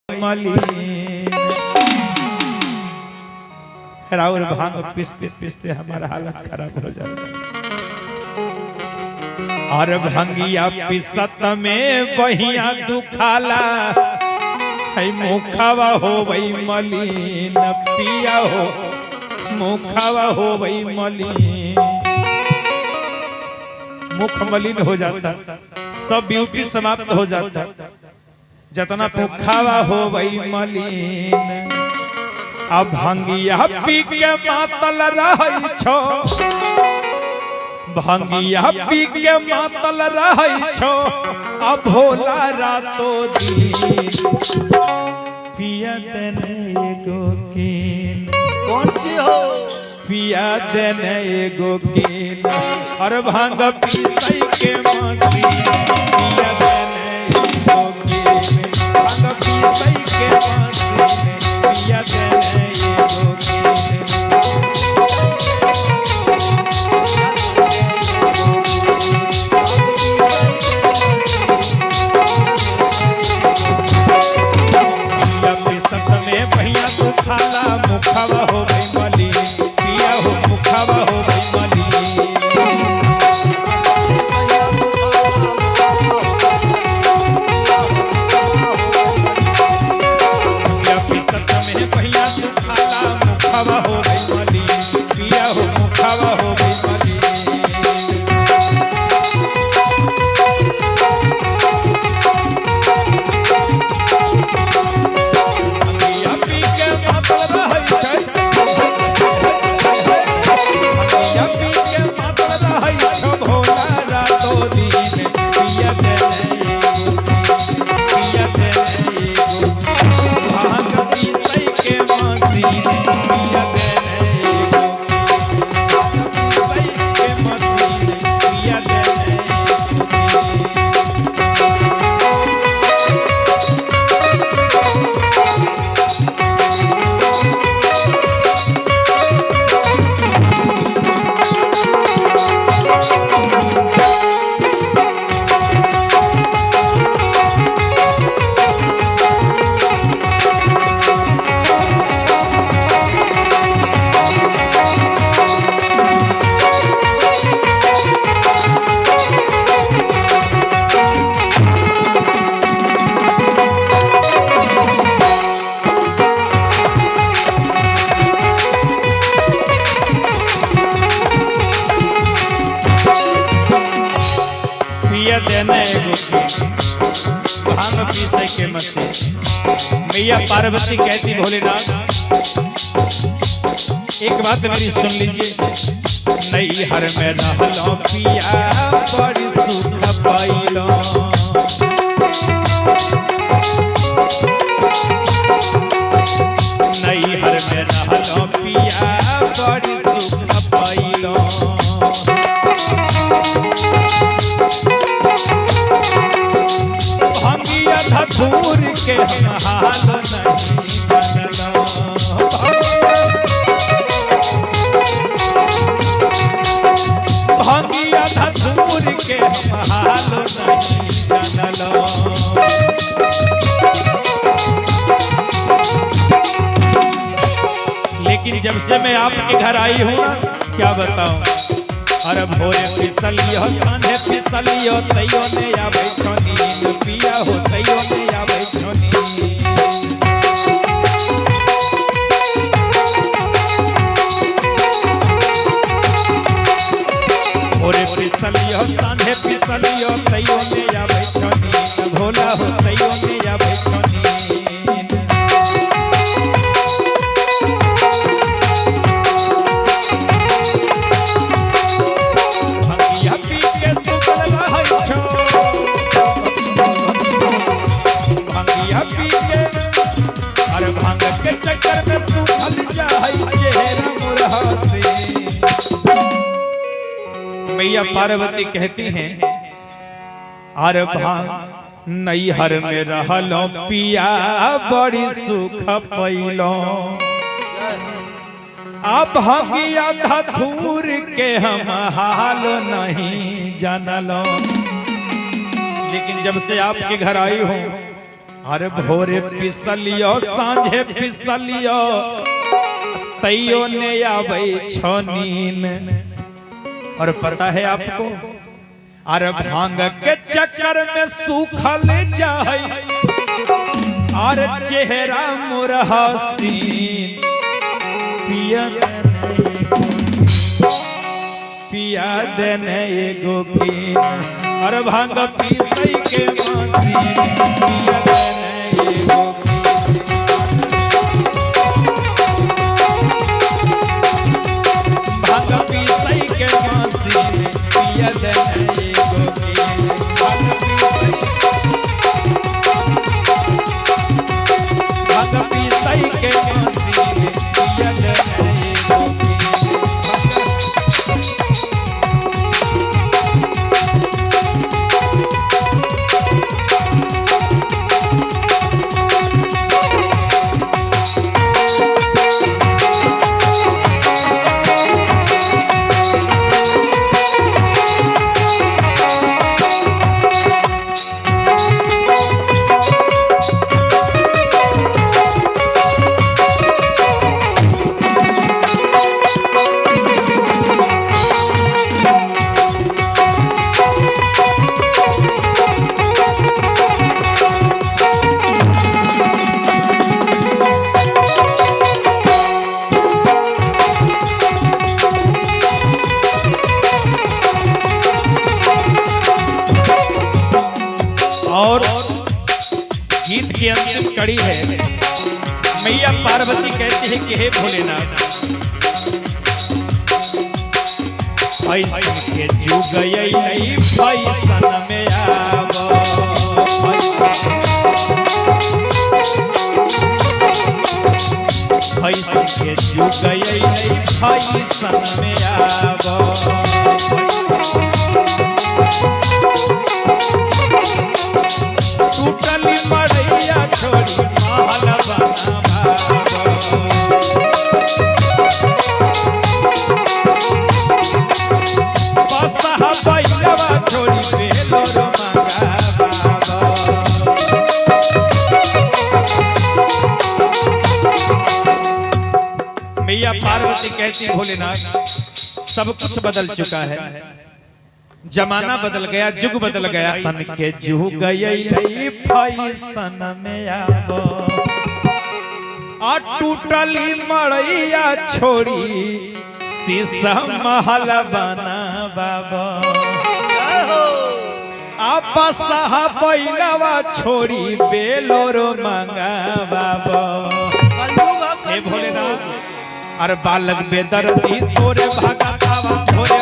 मलिन। राउर भांग पिसते पिसते हमारा हालत खराब हो जाता है। और भंगिया पिसत में बहिया दुखाला है मुखावा हो वही मलिन पिया हो मुखावा हो वही मलिन। मुख मलिन हो जाता सब ब्यूटी समाप्त हो जाता जतना मुखावा हो वही मलिन। अब भंगिया पी के मातल रही छो भंगिया पी के मातल रही छो अब भोला रातो दिन पिया देने एगो कीन। कौन सी हो पिया देने एगो कीन और भांग पीसई के मसी पिया देने एगो कीन। भांग पीसई के मसी पिया देने एगो कीन। भैया तो खाला मुखावा हो गई मलिन पिया हो मुखावा हो गई मलिन। भैया तो खाला मुखावा हो गई मलिन पिया हो मुखावा हो गई मलिन। भांग पीसे के मसे मैया पार्वती कहती भोलेनाथ एक बात मेरी सुन लीजिए। नई हर में रहलो पिया बड़ी सुख पाइलो। नई हर में रहलो पिया बड़ी सुख पाइलो। धूर के हम हाल नहीं जानलो। भंगिया धूर के हम हाल नहीं जानलो। लेकिन जब से मैं आपके घर आई हूँ ना क्या बताऊं। अरे भोरे फिसलियो कान्हे फिसलियो तैयो ने आवे छोनी पिया हो तैयो ने आवे छोनी। भोरे फिसलियो कान्हे फिसलियो तैयो ने आवे छोनी भोला हो तैयो ने आवे छोनी। मैया पार्वती कहती हैं अरे भांग नई हर में रहलो पिया बड़ी सुख पैलो। अब भंगिया धतूर के हम हाल नहीं जानलो। लेकिन जब से आपके घर आई हूँ अरे भोरे पिसलियो सांझे पिसलियो तैयो ने आवे छनीन। और पता है आपको, अरे भांग के चक्कर में सूखल जाए और चेहरा मोर हसीन। पिया देने एगो कीन, और भांग पीसई के मसीन पिया देने एगो भांग पीसई के मसीन पिया देने एगो कीन। भांग पीसई के मसीन पिया देने एगो कीन। और गीत की अंतिम कड़ी है, मैया पार्वती कहती है कि हे भोलेनाथ, ऐसन के जुग अइलै फैशन में आवो। ऐसन के जुग अइलै फैशन में आवो। टूटली मड़ैया छोड़ी महल बनावो। बसहा बैलवा छोड़ी बेलोर मंगावो। मैया पार्वती कहती भोलेनाथ, सब कुछ बदल चुका है, जमाना बदल गया, जुग बदल गया। सन के जुग अइलै फैशन में आवो। आ टूटली मड़ैया छोड़ी शीशा महल बनावो। आ बसहा बैलवा छोड़ी बेलोर मंगावो। हे भोलेनाथ, अरे बालक बेदर्दी तोरे भागा भोरे